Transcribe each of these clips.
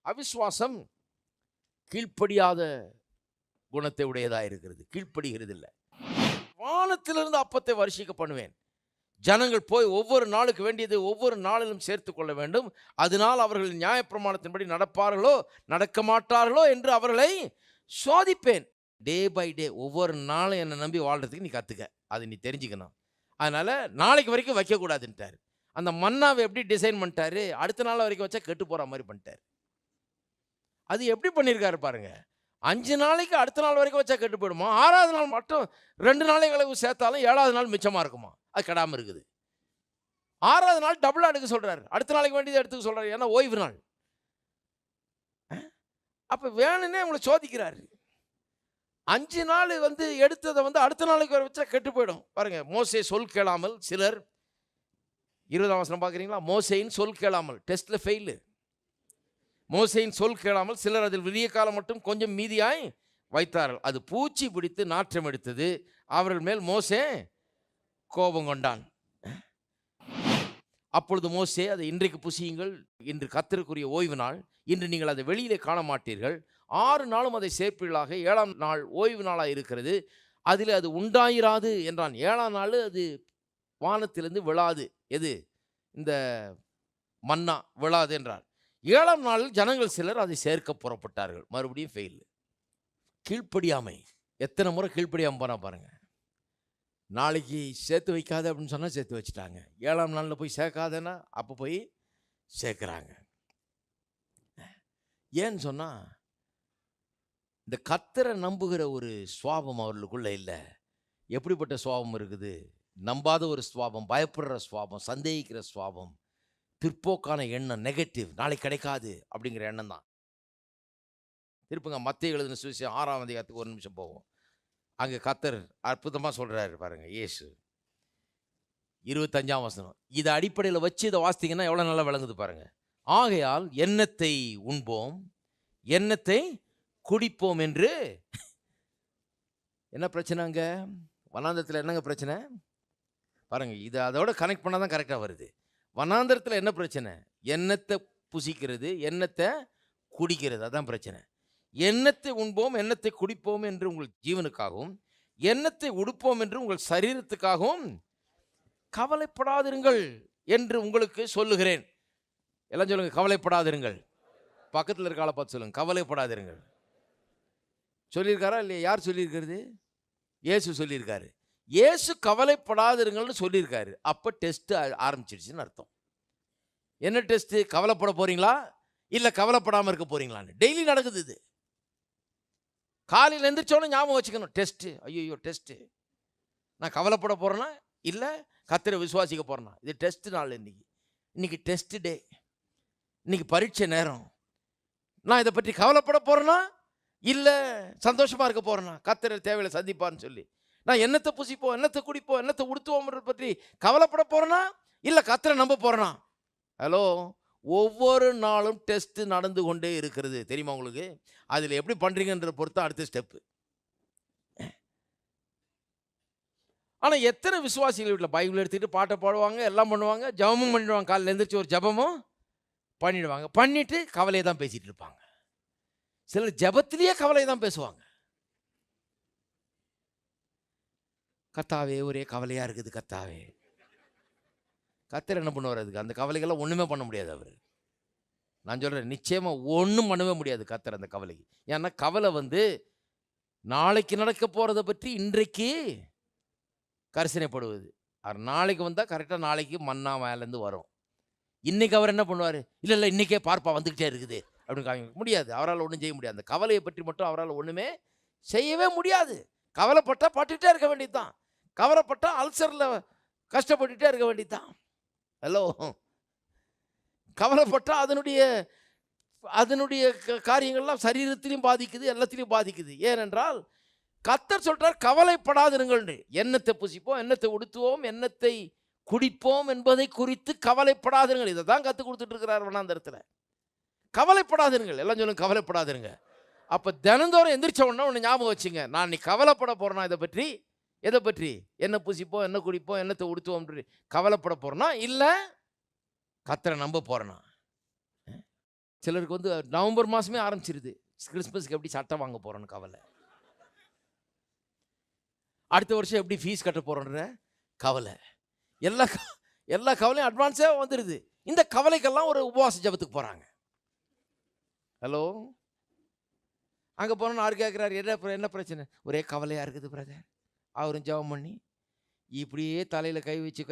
அவிசுவாசம் கீழ்ப்படியாத குணத்தை உடையதா இருக்கிறது. கீழ்ப்படுகிறது இல்லை. வானத்திலிருந்து அப்பத்தை வருஷிக்க பண்ணுவேன். ஜனங்கள் போய் ஒவ்வொரு நாளுக்கு வேண்டியது ஒவ்வொரு நாளிலும் சேர்த்து கொள்ள வேண்டும். அதனால் அவர்கள் நியாயப்பிரமாணத்தின்படி நடப்பார்களோ நடக்க மாட்டார்களோ என்று அவர்களை சோதிப்பேன். டே பை டே ஒவ்வொரு நாளும் என்னை நம்பி வாழ்றதுக்கு நீ கற்றுக்க, அதை நீ தெரிஞ்சுக்கணும். அதனால் நாளைக்கு வரைக்கும் வைக்கக்கூடாதுன்ட்டார். அந்த மன்னாவை எப்படி டிசைன் பண்ணிட்டாரு, அடுத்த நாள் வரைக்கும் வச்சா கெட்டு போகிற மாதிரி பண்ணிட்டார். அது எப்படி பண்ணியிருக்காரு பாருங்க. 5 நாளைக்கு அடுத்த நாள் வரைக்கும் வச்சா கெட்டு போயிடுமா, 6வது நாள் மட்டும் 2 நாளைக்கு சேர்த்தாலும் 7வது நாள் மிச்சமாக இருக்குமா, அது கெடாமல் இருக்குது. 6வது நாள் டபுளாக எடுக்க சொல்கிறார், அடுத்த நாளைக்கு வேண்டியதை எடுத்துக்க சொல்கிறார், ஏன்னா ஓய்வு நாள். அப்போ வேணுன்னே உங்களை சோதிக்கிறாரு. 5 நாள் எடுத்ததை அடுத்த நாளைக்கு வச்சா கெட்டு போயிடும் பாருங்க. மோசே சொல் கேளாமல் சிலர், 20ஆம் வசனம் பார்க்குறீங்களா, மோசேயின் சொல் கேளாமல், டெஸ்ட்டில் ஃபெயிலு. மோசேயின் சொல் கேளாமல் சிலர் அதில் விடிய காலம் மட்டும் கொஞ்சம் மீதியாய் வைத்தார்கள். அது பூச்சி பிடித்து நாற்றம் எடுத்தது. அவர்கள் மேல் மோசே கோபம் கொண்டான். அப்பொழுது மோசே, அதை இன்றைக்கு புசியுங்கள், இன்று கர்த்தருக்குரிய ஓய்வு நாள், இன்று நீங்கள் அதை வெளியிலே காண மாட்டீர்கள். 6 நாளும் அதை சேர்ப்பீர்களாக. 7ஆம் நாள் ஓய்வு நாளாக இருக்கிறது, அதில் அது உண்டாயிராது என்றான். 7ஆம் நாள் அது வானத்திலிருந்து விழாது, எது இந்த மன்னா விழாது என்றார். 7ஆம் நாளில் ஜனங்கள் சிலர் அதை சேர்க்க புறப்பட்டார்கள். மறுபடியும் ஃபெயில். கீழ்ப்படியாமை. எத்தனை முறை கீழ்ப்படியாமல் போனால் பாருங்க. நாளைக்கு சேர்த்து வைக்காத அப்படின்னு சொன்னால் சேர்த்து வச்சுட்டாங்க. 7ஆம் நாளில் போய் சேர்க்காதேன்னா அப்போ போய் சேர்க்குறாங்க. ஏன்னு சொன்னால் இந்த கர்த்தரை நம்புகிற ஒரு சுவாபம் அவர்களுக்குள்ளே இல்லை. எப்படிப்பட்ட சுவாபம் இருக்குது? நம்பாத ஒரு சுவாபம், பயப்படுற சுவாபம், சந்தேகிக்கிற சுவாபம், பிற்போக்கான எண்ணம், நெகட்டிவ், நாளைக்கு கிடைக்காது அப்படிங்கிற எண்ணம் தான். திருப்புங்க மத்தேயு எழுதின சுவிசேஷம் 6ஆம் அதிகாரத்துக்கு ஒரு நிமிஷம் போவோம். அங்கே கர்த்தர் அற்புதமாக சொல்கிறாரு பாருங்க. இயேசு 25ஆம் வசனம். இதை அடிப்படையில் வச்சு இதை வாசித்தீங்கன்னா எவ்வளோ நல்லா விளங்குது பாருங்க. ஆகையால் எண்ணத்தை உண்போம், எண்ணத்தை குடிப்போம் என்று. என்ன பிரச்சனை அங்கே வனாந்தரத்தில்? என்னங்க பிரச்சனை பாருங்க. இதை அதோட கனெக்ட் பண்ணால் தான் கரெக்டாக வருது. வனாந்தரத்தில் என்ன பிரச்சனை? எண்ணத்தை புசிக்கிறது, எண்ணத்தை குடிக்கிறது, அதான் பிரச்சனை. எண்ணத்தை உண்போம், எண்ணத்தை குடிப்போம் என்று உங்கள் ஜீவனுக்காகவும், எண்ணத்தை உடுப்போம் என்று உங்கள் சரீரத்துக்காகவும் கவலைப்படாதிருங்கள் என்று உங்களுக்கு சொல்லுகிறேன். எல்லாம் சொல்லுங்க, கவலைப்படாதிருங்கள். பக்கத்தில் இருக்க ஆளை பார்த்து சொல்லுங்க, கவலைப்படாதிருங்கள். சொல்லியிருக்காரா இல்லையா? யார் சொல்லியிருக்கிறது? இயேசு சொல்லியிருக்காரு. இயேசு கவலைப்படாதிருங்கள்னு சொல்லியிருக்காரு. அப்போ டெஸ்ட்டு ஆரம்பிச்சிடுச்சுன்னு அர்த்தம். என்ன டெஸ்ட்டு? கவலைப்பட போகிறீங்களா இல்லை கவலைப்படாமல் இருக்க போகிறீங்களான்னு. டெய்லி நடக்குது இது. காலையில் எந்திரிச்சோன்னு ஞாபகம் வச்சுக்கணும், டெஸ்ட்டு. ஐயோ டெஸ்ட்டு. நான் கவலைப்பட போகிறேன்னா இல்லை கர்த்தரை விசுவாசிக்க போகிறேன்னா? இது டெஸ்ட்டு நாள். இன்னைக்கு டெஸ்ட்டு டே, இன்னைக்கு பரீட்சை நேரம். நான் இதை பற்றி கவலைப்பட போகிறேன்னா இல்லை சந்தோஷமாக இருக்க போகிறேன்னா, கர்த்தரை தேவையில்லை சந்திப்பான்னு சொல்லி நான் எண்ணத்தை புசிப்போம், எண்ணத்தை குடிப்போம், எண்ணத்தை உடுத்துவோம் பற்றி கவலைப்பட போகிறேன்னா இல்லை கர்த்தரை நம்ப போகிறேன்னா? ஹலோ, ஒவ்வொரு நாளும் டெஸ்ட்டு நடந்து கொண்டே இருக்கிறது, தெரியுமா உங்களுக்கு? அதில் எப்படி பண்ணுறீங்கன்ற பொறுத்து அடுத்த ஸ்டெப்பு. ஆனால் எத்தனை விசுவாசிகள் வீட்டில் பைபிள் எடுத்துக்கிட்டு பாட்டை பாடுவாங்க, எல்லாம் பண்ணுவாங்க, ஜபமும் பண்ணிடுவாங்க. காலையில் எழுந்திரிச்சு ஒரு ஜபமும் பண்ணிடுவாங்க. பண்ணிவிட்டு கவலையை தான் பேசிகிட்டு இருப்பாங்க. சிலர் ஜபத்திலேயே கவலையை தான் பேசுவாங்க. கர்த்தாவே ஒரே கவலையாக இருக்குது கர்த்தாவே. கர்த்தர் என்ன பண்ணுவார்? அதுக்கு அந்த கவலைகள்லாம் ஒன்றுமே பண்ண முடியாது அவர். நான் சொல்கிறேன், நிச்சயமாக ஒன்றும் பண்ணவே முடியாது கர்த்தர் அந்த கவலைக்கு. ஏன்னா கவலை நாளைக்கு நடக்க போகிறத பற்றி இன்றைக்கு கரிசனைப்படுவது. அவர் நாளைக்கு வந்தால் கரெக்டாக நாளைக்கு மன்னா மேலேருந்து வரும். இன்றைக்கி அவர் என்ன பண்ணுவார்? இல்லை இல்லை இன்றைக்கே பார்ப்பா வந்துக்கிட்டே இருக்குது அப்படின்னு காமிக்க முடியாது. அவரால் ஒன்றும் செய்ய முடியாது. அந்த கவலையை பற்றி மட்டும் அவரால் ஒன்றுமே செய்யவே முடியாது. கவலைப்பட்டால் பட்டுகிட்டே இருக்க வேண்டியது தான். கவலைப்பட்டால் அல்சரில் கஷ்டப்பட்டுகிட்டே இருக்க வேண்டியது தான். ஹலோ, கவலைப்பட்டால் அதனுடைய காரியங்கள்லாம் சரீரத்திலையும் பாதிக்குது, எல்லாத்திலையும் பாதிக்குது. ஏனென்றால் கர்த்தர் சொல்றார் கவலைப்படாதிருங்கள். எண்ணத்தை புசிப்போம், எண்ணத்தை உடுத்துவோம், எண்ணத்தை குடிப்போம் என்பதை குறித்து கவலைப்படாதிருங்கள். இதை தான் கற்றுக் கொடுத்துட்டு இருக்கிறார் வனாந்தரத்தில். கவலைப்படாதிருங்கள். எல்லாம் சொல்லுங்க, கவலைப்படாதிருங்க. அப்போ தினந்தோறும் எந்திரிச்ச உடனே ஒன்று ஞாபகம் வச்சுங்க, நான் நீ கவலைப்பட போகிறேன்னா இதை பற்றி, எதை பற்றி? என்ன புசிப்போம், என்ன குடிப்போம், என்னத்தை உடுத்துவோம் கவலைப்பட போகிறேன்னா இல்லை கர்த்தரை நம்ப போகிறேன்னா? சிலருக்கு வந்து நவம்பர் மாதமே ஆரம்பிச்சிருது, கிறிஸ்மஸ்க்கு எப்படி சட்டை வாங்க போகிறோன்னு கவலை, அடுத்த வருஷம் எப்படி ஃபீஸ் கட்ட போகிறோன்ற கவலை, எல்லா கவலையும் அட்வான்ஸாக வந்துடுது. இந்த கவலைக்கெல்லாம் ஒரு உபவாச ஜபத்துக்கு போகிறாங்க. ஹலோ, அங்கே போனோன்னு ஆறு கேட்குறாரு, என்ன பிரச்சனை? ஒரே கவலையாக இருக்குது பிரதர். அவரும் ஜபம் பண்ணி இப்படியே தலையில் கை வச்சு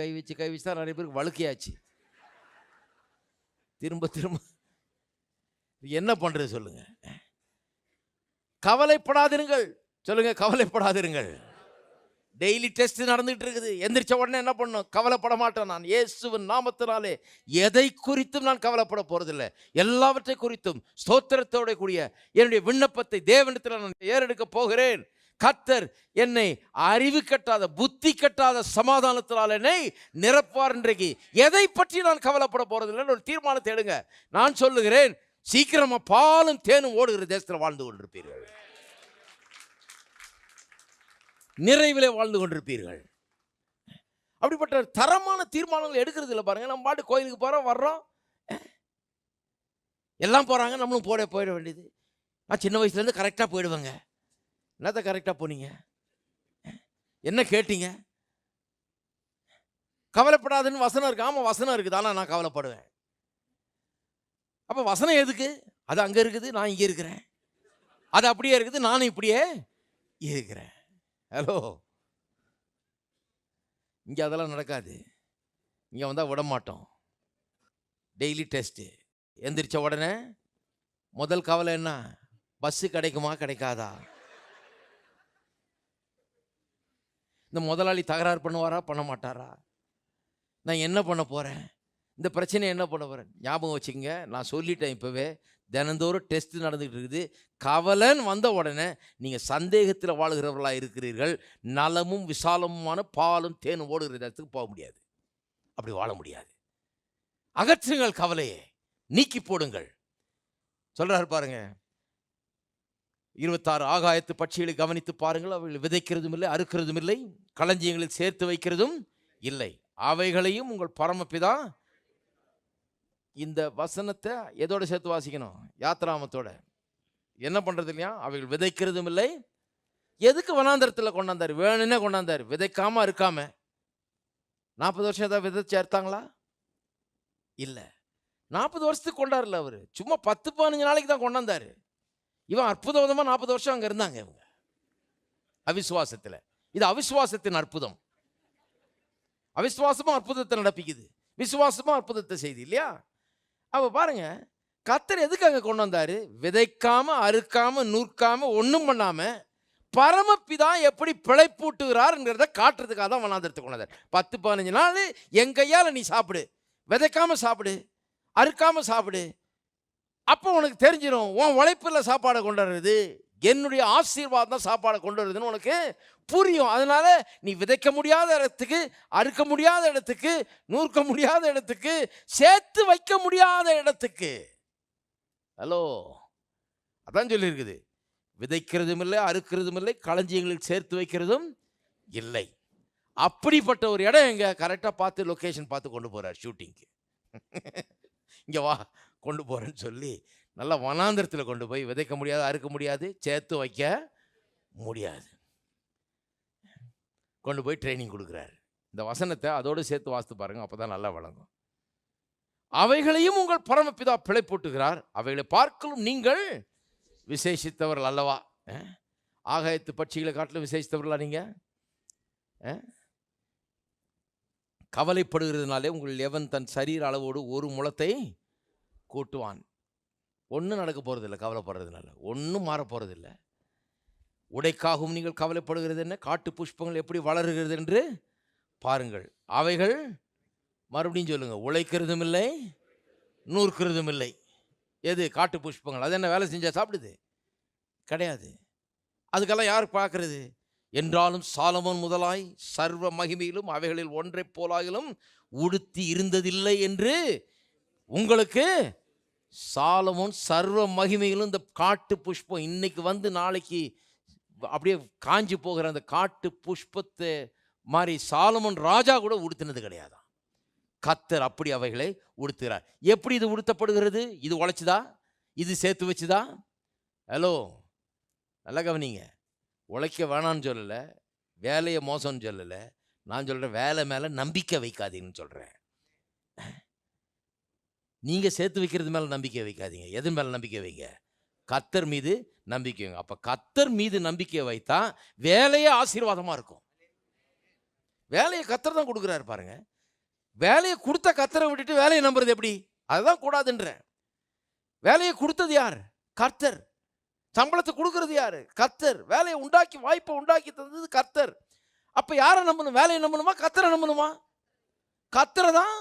தான் நிறைய பேருக்கு வழுக்கையாச்சு. திரும்ப என்ன பண்ணுறது சொல்லுங்க? கவலைப்படாதிருங்கள். சொல்லுங்க, கவலைப்படாதிருங்கள். டெய்லி டெஸ்ட் நடந்துட்டு இருக்குது. எந்திரிச்ச உடனே என்ன பண்ணும்? கவலைப்பட மாட்டேன். நான் இயேசுவின் நாமத்தினாலே எதை குறித்தும் நான் கவலைப்பட போறதில்லை. எல்லாவற்றை குறித்தும் ஸ்தோத்திரத்தோட கூடிய என்னுடைய விண்ணப்பத்தை தேவனிடத்தில் நான் ஏறெடுக்க போகிறேன். கர்த்தர் என்னை அறிவு கட்டாத புத்தி கட்டாத சமாதானத்தினால் என்னை நிரப்பார். இன்றைக்கு எதை பற்றி நான் கவலைப்பட போறதில்லை ஒரு தீர்மானத்தை எடுங்க. நான் சொல்லுகிறேன், சீக்கிரமா பாலும் தேனும் ஓடுகிற தேசத்தில் வாழ்ந்து கொண்டிருப்பீர்கள், நிறைவிலே வாழ்ந்து கொண்டிருப்பீர்கள். அப்படிப்பட்ட தரமான தீர்மானங்கள் எடுக்கிறது இல்லை பாருங்க. நம்ம பாட்டு கோயிலுக்கு போறோம், வர்றோம், எல்லாம் போறாங்க, நம்மளும் போயிட வேண்டியது. நான் சின்ன வயசுலேருந்து கரெக்டாக போயிடுவேங்க. என்னத்த கரெக்டாக போனீங்க? என்ன கேட்டீங்க? கவலைப்படாதுன்னு வசனம் இருக்கு. ஆமாம், வசனம் இருக்குது, ஆனால் நான் கவலைப்படுவேன். அப்போ வசனம் எதுக்கு? அது அங்கே இருக்குது, நான் இங்கே இருக்கிறேன். அது அப்படியே இருக்குது, நானும் இப்படியே இருக்கிறேன். ஹலோ, இங்கே அதெல்லாம் நடக்காது. இங்கே வந்தால் விட மாட்டோம். Daily test. எந்திரிச்ச உடனே முதல் கவலை என்ன? பஸ்ஸு கிடைக்குமா கிடைக்காதா? இந்த முதலாளி தகராறு பண்ணுவாரா பண்ண மாட்டாரா? நான் என்ன பண்ண போகிறேன்? இந்த பிரச்சனை என்ன பண்ண போகிறேன்? ஞாபகம் வச்சுக்கங்க, நான் சொல்லிட்டேன் இப்போவே, தினந்தோறும் டெஸ்ட் நடந்துகிட்டு இருக்குது. கவலைன்னு வந்த உடனே நீங்கள் சந்தேகத்தில் வாழ்கிறவர்களாக இருக்கிறீர்கள். நலமும் விசாலமுமான பாலும் தேனும் ஓடுகிற இடத்துக்கு போக முடியாது, அப்படி வாழ முடியாது. அகற்றுங்கள் கவலையை, நீக்கி போடுங்கள். சொல்றாரு பாருங்க 26, ஆகாயத்து பட்சிகளை கவனித்து பாருங்கள், அவைகள் விதைக்கிறதும் இல்லை, அறுக்கிறதும் இல்லை, களஞ்சியங்களில் சேர்த்து வைக்கிறதும் இல்லை, அவைகளையும் உங்கள் பரமபிதா. இந்த வசனத்தை எதோட சேர்த்து வாசிக்கணும்? யாத்ராமத்தோட. என்ன பண்றது இல்லையா? அவைகள் விதைக்கிறதும் இல்லை. எதுக்கு வனாந்தரத்தில் கொண்டாந்தார்? வேணும்னே கொண்டாந்தார், விதைக்காம இருக்காம. 40 வருஷம் ஏதாவது விதைச்சு அறுத்தாங்களா? இல்லை. 40 வருஷத்துக்கு கொண்டாருல அவர், சும்மா 10-15 நாளைக்கு தான் கொண்டாந்தாரு. இவன் அற்புதமா 40 வருஷம் அங்கே இருந்தாங்க இவங்க அவிசுவாசத்தில். இது அவிசுவாசத்தின் அற்புதம். அவிசுவாசமும் அற்புதத்தை நடப்பிக்குது, விசுவாசமும் அற்புதத்தை செய்து இல்லையா? அப்போ பாருங்க, கர்த்தர் எதுக்கு அங்கே கொண்டு வந்தாரு? விதைக்காம அறுக்காம நூற்காம ஒன்றும் பண்ணாம பரமபிதா எப்படி பிழைப்பூட்டுகிறார்ங்கிறத காட்டுறதுக்காக தான் வனாந்தரத்தை கொண்டு வந்தார். 10-15 நாள் என் கையால் நீ சாப்பிடு, விதைக்காம சாப்பிடு, அறுக்காம சாப்பிடு. அப்போ உனக்கு தெரிஞ்சிடும், உன் உழைப்பில் சாப்பாடை கொண்டு வர்றது என்னுடைய ஆசீர்வாதம் தான் சாப்பாடை கொண்டு வருதுன்னு உனக்கு புரியும். அதனால நீ விதைக்க முடியாத இடத்துக்கு, அறுக்க முடியாத இடத்துக்கு, நூற்க முடியாத இடத்துக்கு, சேர்த்து வைக்க முடியாத இடத்துக்கு. ஹலோ, அதான் சொல்லியிருக்குது, விதைக்கிறதும் இல்லை, அறுக்கிறதும் இல்லை, களஞ்சியங்களில் சேர்த்து வைக்கிறதும் இல்லை. அப்படிப்பட்ட ஒரு இடம் எங்க கரெக்டாக பார்த்து லொக்கேஷன் பார்த்து கொண்டு போறார் ஷூட்டிங்க்கு. இங்கே வா கொண்டு போறேன்னு சொல்லி நல்லா வனாந்திரத்தில் கொண்டு போய் விதைக்க முடியாது, அறுக்க முடியாது, சேர்த்து வைக்க முடியாது, கொண்டு போய் ட்ரைனிங் கொடுக்குறாரு. இந்த வசனத்தை அதோடு சேர்த்து வாசித்து பாருங்க, அப்போதான் நல்லா வழங்கும். அவைகளையும் உங்கள் பரமபிதா பிழைப்பூட்டுகிறார், அவைகளை பார்க்கலும் நீங்கள் விசேஷித்தவர்கள் அல்லவா? ஆகாயத்து பட்சிகளை காட்டிலும் விசேஷித்தவர்களா நீங்க? கவலைப்படுகிறதுனாலே உங்கள் எவன் தன் சரீர அளவோடு ஒரு முழத்தை கூட்டுவான்? ஒன்றும் நடக்க போகிறதில்லை. கவலைப்படுறதுனால ஒன்றும் மாற போகிறதில்லை. உடைக்காகவும் நீங்கள் கவலைப்படுகிறது என்ன? காட்டு புஷ்பங்கள் எப்படி வளருகிறது என்று பாருங்கள். அவைகள், மறுபடியும் சொல்லுங்க, உழைக்கிறதும் இல்லை, நூற்கிறதும் இல்லை. எது? காட்டு புஷ்பங்கள். அது என்ன வேலை செஞ்சால் சாப்பிடுது? கிடையாது. அதுக்கெல்லாம் யார் பார்க்கறது? என்றாலும் சாலமோன் முதலாய் சர்வ மகிமையிலும் அவைகளில் ஒன்றை போலாகிலும் உடுத்தி இருந்ததில்லை என்று உங்களுக்கு. சாலமோன் சர்வ மகிமையிலும் இந்த காட்டு புஷ்பம் இன்னைக்கு வந்து நாளைக்கு அப்படியே காஞ்சி போகிற அந்த காட்டு புஷ்பத்தை மாதிரி சாலமோன் ராஜா கூட உடுத்தினது கிடையாதான். கர்த்தர் அப்படி அவைகளை உடுத்துகிறார். எப்படி இது உடுத்தப்படுகிறது? இது உழைச்சுதா? இது சேர்த்து வச்சுதான். ஹலோ, நல்லா கவனிங்க. உழைக்க வேணான்னு சொல்லலை, வேலையை மோசம்னு சொல்லலை. நான் சொல்கிறேன், வேலை மேலே நம்பிக்கை வைக்காதீங்கன்னு சொல்கிறேன். நீங்கள் சேர்த்து வைக்கிறது மேலே நம்பிக்கை வைக்காதீங்க. எது மேலே நம்பிக்கை வைங்க? கர்த்தர் மீது நம்பிக்கை வைங்க. அப்போ கர்த்தர் மீது நம்பிக்கை வைத்தா வேலையே ஆசீர்வாதமாக இருக்கும். வேலையை கர்த்தர் தான் கொடுக்குறாரு பாருங்க. வேலையை கொடுத்த கர்த்தரை விட்டுட்டு வேலையை நம்புறது எப்படி? அதுதான் கூடாதுன்றேன். வேலையை கொடுத்தது யார்? கர்த்தர். சம்பளத்தை கொடுக்கறது யாரு? கர்த்தர். வேலையை உண்டாக்கி, வாய்ப்பை உண்டாக்கி தந்தது கர்த்தர். அப்ப யாரை நம்பணும்? வேலையை நம்பணுமா, கர்த்தரை நம்பணுமா? கர்த்தரை தான்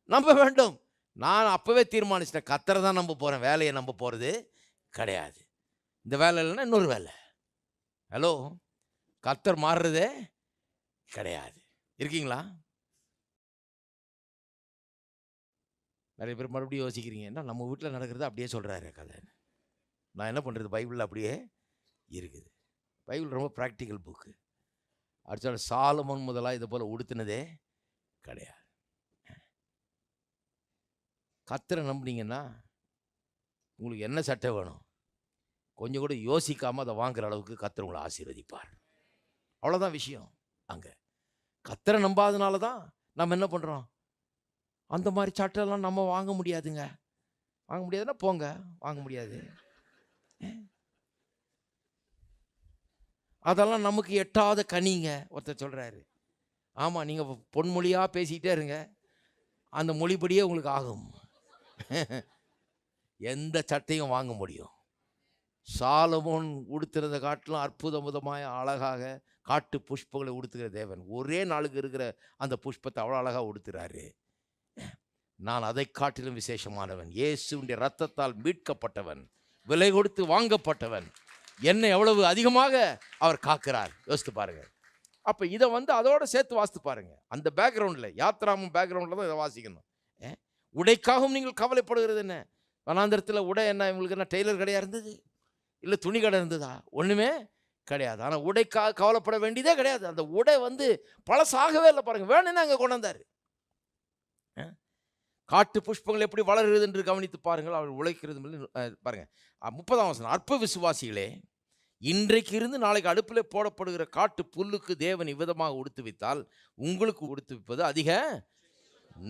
நம்ப வேண்டும். நான் அப்பவே தீர்மானிச்சிட்டேன், கர்த்தரை தான் நம்ப போறேன், வேலையை நம்ப போறது கிடையாது. இந்த வேலை இல்லைன்னா இன்னொரு வேலை. ஹலோ, கர்த்தர் மாறுறதே கிடையாது. இருக்கீங்களா? நிறைய பேர் மறுபடியும் யோசிக்கிறீங்க, என்ன நம்ம வீட்டில் நடக்கிறது அப்படியே சொல்கிறாரு கதை. நான் என்ன பண்ணுறது? பைபிளில் அப்படியே இருக்குது. பைபிள் ரொம்ப ப்ராக்டிக்கல் புக்கு. அடுத்த சாலமோன் முதலாக இதை போல் உடுத்தினதே கிடையாது. கர்த்தரை நம்பினீங்கன்னா உங்களுக்கு என்ன சட்டை வேணும், கொஞ்சம் கூட யோசிக்காமல் அதை வாங்குற அளவுக்கு கர்த்தர் உங்களை ஆசீர்வதிப்பார். அவ்வளோதான் விஷயம். அங்கே கர்த்தரை நம்பாதனால தான் நம்ம என்ன பண்ணுறோம், அந்த மாதிரி சட்டையெல்லாம் நம்ம வாங்க முடியாதுங்க. வாங்க முடியாதுன்னா போங்க, வாங்க முடியாது. அதெல்லாம் நமக்கு எட்டாத கனிங்க. ஒருத்தர் சொல்கிறாரு, ஆமாம், நீங்கள் பொன்மொழியாக பேசிக்கிட்டே இருங்க, அந்த மொழிப்படியே உங்களுக்கு ஆகும். எந்த சட்டையும் வாங்க முடியும். சாலமோன் உடுத்துறதை காட்டிலும் அற்புதமாய் அழகாக காட்டு புஷ்பங்களை உடுத்துகிற தேவன் ஒரே நாளுக்கு இருக்கிற அந்த புஷ்பத்தை அவ்வளோ அழகாக உடுத்துறாரு. நான் அதை காட்டிலும் விசேஷமானவன், இயேசுவின் இரத்தத்தால் மீட்கப்பட்டவன், விலை கொடுத்து வாங்கப்பட்டவன், என்னை எவ்வளவு அதிகமாக அவர் காக்கிறார். யோசித்து பாருங்க. அப்போ இதை அதோட சேர்த்து வாசித்து பாருங்க. அந்த பேக்ரவுண்டில், யாத்ராமும் பேக்ரவுண்டில் தான் இதை வாசிக்கணும். உடைக்காகவும் நீங்கள் கவலைப்படுகிறது என்ன? வனாந்திரத்தில் உடை என்ன, இவங்களுக்கு என்ன டெய்லர் கடையாக இருந்தது? இல்லை துணி கடை இருந்ததா? ஒன்றுமே கிடையாது. ஆனால் உடைக்காக கவலைப்பட வேண்டியதே கிடையாது. அந்த உடை பழசாகவே இல்லை பாருங்க, வேணும்னு அங்கே கொண்டு வந்தார். காட்டு புஷ்பங்கள் எப்படி வளருகிறது என்று கவனித்து பாருங்கள். அவர் உழைக்கிறது பாருங்க. 30ஆம் வசனம், அற்ப விசுவாசிகளே, இன்றைக்கு இருந்து நாளைக்கு அடுப்பில் போடப்படுகிற காட்டு புல்லுக்கு தேவன் இவ்விதமாக உடுத்து வைத்தால் உங்களுக்கு உடுத்து வைப்பது அதிக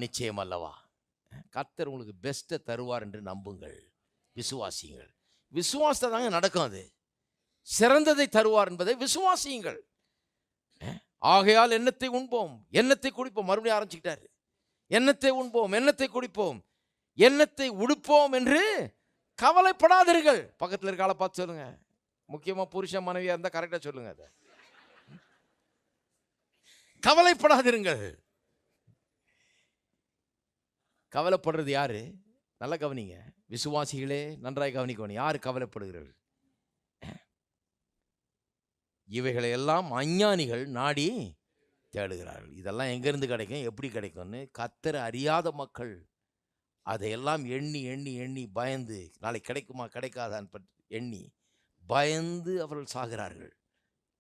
நிச்சயம் அல்லவா? கர்த்தர் உங்களுக்கு பெஸ்ட்டை தருவார் என்று நம்புங்கள், விசுவாசியுங்கள். விசுவாசத்தை தாங்க நடக்கும். அது சிறந்ததை தருவார் என்பதை விசுவாசியுங்கள். ஆகையால் எண்ணத்தை உண்போம், எண்ணத்தை குடிப்போம். மறுபடியும் ஆரம்பிச்சுக்கிட்டாரு. எண்ணத்தை உண்போம், எண்ணத்தை குடிப்போம், எண்ணத்தை உடுப்போம் என்று கவலைப்படாதீர்கள். பக்கத்தில் இருக்க ஆளை பார்த்து சொல்லுங்க. முக்கியமாக புருஷன் மனைவியாக இருந்தால் கரெக்டாக சொல்லுங்க. அதை கவலைப்படாதீர்கள். கவலைப்படுறது யாரு? நல்லா கவனிங்க விசுவாசிகளே, நன்றாய் கவனிக்கணும். யாரு கவலைப்படுகிறீர்கள்? இவைகளை எல்லாம் அஞ்ஞானிகள் நாடி தேடுகிறார்கள். இதெல்லாம் எங்கேருந்து கிடைக்கும், எப்படி கிடைக்கும்னு கர்த்தரை அறியாத மக்கள் அதையெல்லாம் எண்ணி எண்ணி எண்ணி பயந்து, நாளைக்கு கிடைக்குமா கிடைக்காதான்னு எண்ணி பயந்து அவர்கள் சாகிறார்கள்.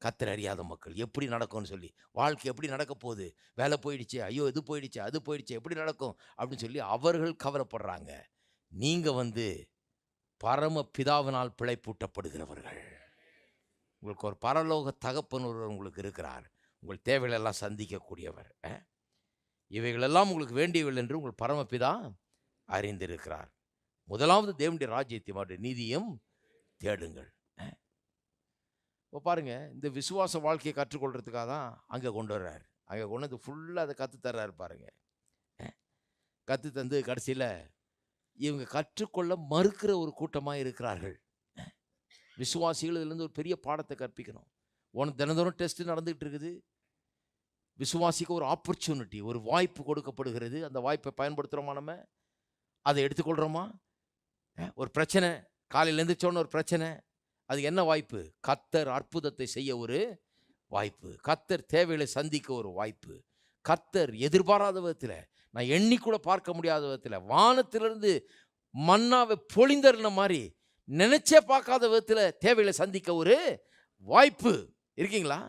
கர்த்தரை அறியாத மக்கள் எப்படி நடக்கும்னு சொல்லி, வாழ்க்கை எப்படி நடக்க போகுது, வேலை போயிடுச்சு, ஐயோ இது போயிடுச்சு, அது போயிடுச்சு, எப்படி நடக்கும் அப்படின்னு சொல்லி அவர்கள் கவலைப்படுறாங்க. நீங்கள் பரம பிதாவினால் பிழைப்பூட்டப்படுகிறவர்கள். உங்களுக்கு ஒரு பரலோக தகப்பன் ஒருவர் உங்களுக்கு இருக்கிறார். உங்கள் தேவைகளெல்லாம் சந்திக்கக்கூடியவர். இவைகளெல்லாம் உங்களுக்கு வேண்டியவர்கள் என்று உங்கள் பரமபிதா அறிந்திருக்கிறார். முதலாவது தேவனுடைய ராஜ்யத்தையும் அவருடைய நீதியும் தேடுங்கள். இப்போ பாருங்க, இந்த விசுவாச வாழ்க்கையை கற்றுக்கொள்றதுக்காக தான் அங்கே கொண்டு வர்றாரு. அங்கே கொண்டு வந்து ஃபுல்லாக அதை கற்றுத்தர்றாரு பாருங்க. கற்று தந்து கடைசியில் இவங்க கற்றுக்கொள்ள மறுக்கிற ஒரு கூட்டமாக இருக்கிறார்கள். விசுவாசிகள் இதுலேருந்து ஒரு பெரிய பாடத்தை கற்பிக்கணும். தினந்தோறும் டெஸ்ட் நடந்துகிட்டு இருக்குது. விசுவாசிக்கு ஒரு ஆப்பர்ச்சுனிட்டி, ஒரு வாய்ப்பு கொடுக்கப்படுகிறது. அந்த வாய்ப்பை பயன்படுத்துகிறோமா? நம்ம அதை எடுத்துக்கொள்கிறோமா? ஒரு பிரச்சனை, காலையில் எழுந்திரிச்சோன்னு ஒரு பிரச்சனை, அது என்ன வாய்ப்பு? கர்த்தர் அற்புதத்தை செய்ய ஒரு வாய்ப்பு, கர்த்தர் தேவைகளை சந்திக்க ஒரு வாய்ப்பு, கர்த்தர் எதிர்பாராத விதத்தில், நான் எண்ணிக்கூட பார்க்க முடியாத விதத்தில் வானத்திலிருந்து மன்னாவை பொழிந்தறின மாதிரி நினைச்சே பார்க்காத விதத்தில் தேவைகளை சந்திக்க ஒரு வாய்ப்பு. இருக்கீங்களா?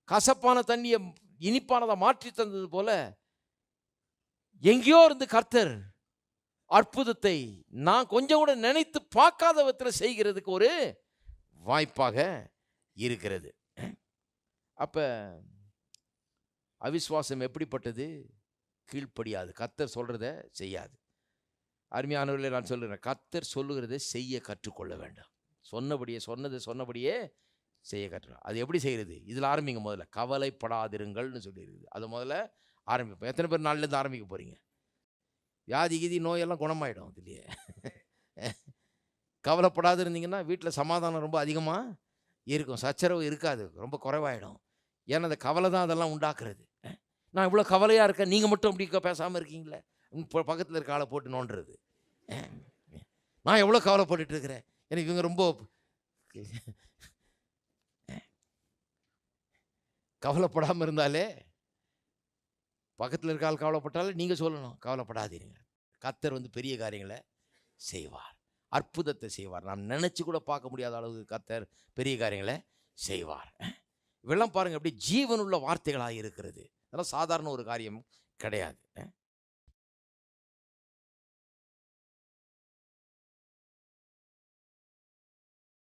கசப்பான தண்ணியை இனிப்பானதை மாற்றி தந்தது போல எங்கேயோ இருந்து கர்த்தர் அற்புதத்தை நான் கொஞ்சம் கூட நினைத்து பார்க்காத விதத்தில் செய்கிறதுக்கு ஒரு வாய்ப்பாக இருக்கிறது. அப்ப அவிசுவாசம் எப்படிப்பட்டது? கீழ்ப்படியாது, கர்த்தர் சொல்றத செய்யாது. அருமையானவர்களே, நான் சொல்லுறேன், கர்த்தர் சொல்லுகிறதை செய்ய கற்றுக்கொள்ள வேண்டும். சொன்னபடியே செய்ய கற்றுக்கணும். அது எப்படி செய்கிறது? இதில் ஆரம்பிங்க. முதல்ல கவலைப்படாதிருங்கள்னு சொல்லியிருக்குது. அதை முதல்ல ஆரம்பிப்போம். எத்தனை பேர் நாளிலேருந்து ஆரம்பிக்க போறீங்க? வியாதி கீதி நோயெல்லாம் குணமாயிடும் இதுலையே. கவலைப்படாது இருந்தீங்கன்னா வீட்டில் சமாதானம் ரொம்ப அதிகமாக இருக்கும், சச்சரவு இருக்காது, ரொம்ப குறைவாயிடும். ஏன்னா அந்த கவலை தான் அதெல்லாம் உண்டாக்குறது. நான் இவ்வளோ கவலையாக இருக்கேன், நீங்கள் மட்டும் அப்படி பேசாமல் இருக்கீங்களே, இப்போ பக்கத்தில் இருக்க ஆளை போட்டு நோண்டுறது. நான் எவ்வளோ கவலைப்பட்டுட்டு இருக்கிறேன், எனக்கு இவங்க ரொம்ப கவலைப்படாமல் இருந்தாலே, பக்கத்தில் இருக்க ஆள் கவலைப்பட்டாலே நீங்கள் சொல்லணும், கவலைப்படாதீங்க, கர்த்தர் பெரிய காரியங்களை செய்வார், அற்புதத்தை செய்வார். நாம் நினச்சி கூட பார்க்க முடியாத அளவுக்கு கர்த்தர் பெரிய காரியங்களை செய்வார். இவெல்லாம் பாருங்கள், அப்படி ஜீவனுள்ள வார்த்தைகளாக இருக்கிறது. அதெல்லாம் சாதாரண ஒரு காரியம் கிடையாது.